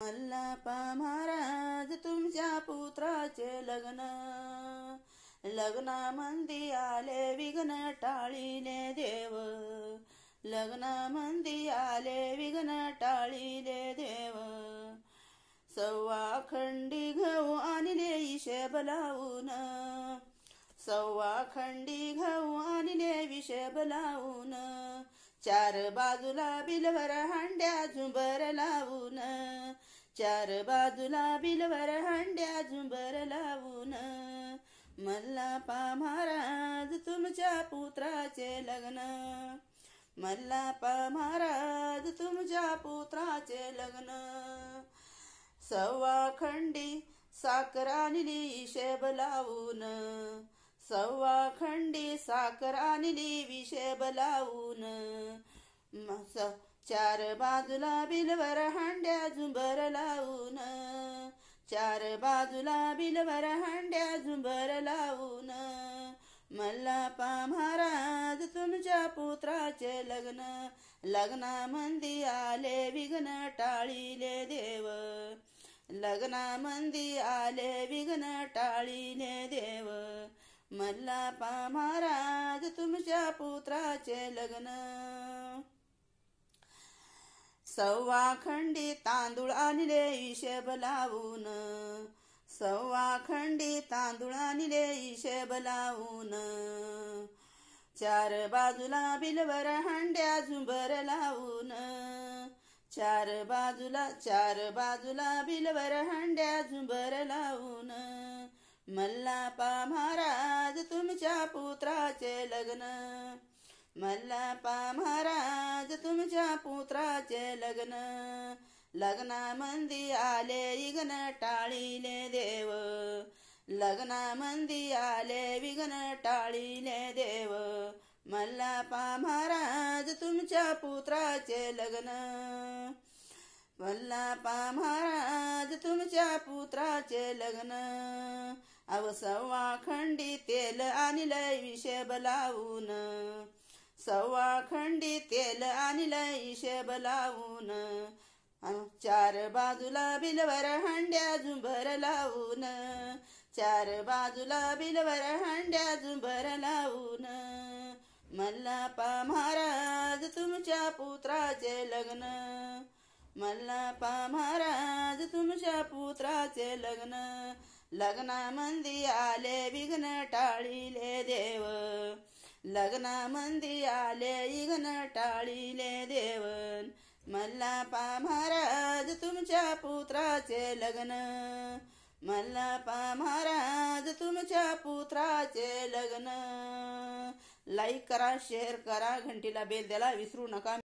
मल्हाप्पा महाराज तुमच्या पुत्राचे लग्न, लग्नामंदी आले विघ्न टाळीले देव, लग्नामंदी आले विघ्न टाळीले देव. सव्वा खंडी गहू आणले हिशेब लावून, सव्वा खंडी गहू आणले हिशेब लावून, चार बाजूला बिलवर हांड्या झुंबर लावून, चार बाजूला बिलवर हांड्या झुंबर लावून. मल्हाप्पा महाराज तुमच्या पुत्राचे लग्न, मल्हाप्पा महाराज तुमच्या पुत्राचे लग्न. सव्वा खंडी साखर आणली हिशेब लावून, सव्वा खंडी साखर आणली हिशेब लावून, चार बाजूला बिलवर हांड्या झुंबर लावून, चार बाजूला बिलवर हांड्या झुंबर लावून. मल्हाप्पा महाराज तुमच्या पुत्राचे लग्न, लग्नामंदी आले विघ्न टाळीले देव, लग्नामंदी आले विघ्न टाळीले देव. मल्हाप्पा महाराज तुमच्या पुत्राचे लग्न. सव्वा खंडी तांदूळ आणले हिशेब लावून, सव्वा खंडी तांदूळ आणले हिशेब लावून, चार बाजूला बिलवर हांड्या झुंबर लावून, चार बाजूला बिलवर हांड्या झुंबर लावून. मल्हाप्पा महाराज तुमच्या पुत्राचे लग्न, मल्हाप्पा महाराज तुमच्या पुत्राचे लग्न. लग्नामंदी आले विघ्न टाळीले देव, लग्नामंदी आले विघ्न टाळीले देव. मल्हाप्पा महाराज तुमच्या पुत्राचे लग्न, मल्हाप्पा महाराज तुमच्या पुत्राचे लग्न. अव सव्वा खंडी तेल आणलंय हिशेब लावून, सव्वा खंडी तेल आणलंय हिशेब लावून, चार बाजूला बिलवर हांड्या झुंबर लावून, चार बाजूला बिलवर हांड्या झुंबर लावून. मल्हाप्पा महाराज तुमच्या पुत्राचे लग्न, मल्हाप्पा महाराज तुमच्या पुत्राचे लग्न. लग्नामंदी आले विघ्न टाळीले देव, लग्नामंदी आले विघ्न टाळीले देव. मल्हाप्पा महाराज तुमच्या पुत्राचे लग्न, मल्हाप्पा महाराज तुमच्या पुत्राचे लग्न. लाईक करा, शेअर करा, घंटीला बेल द्यायला विसरू नका.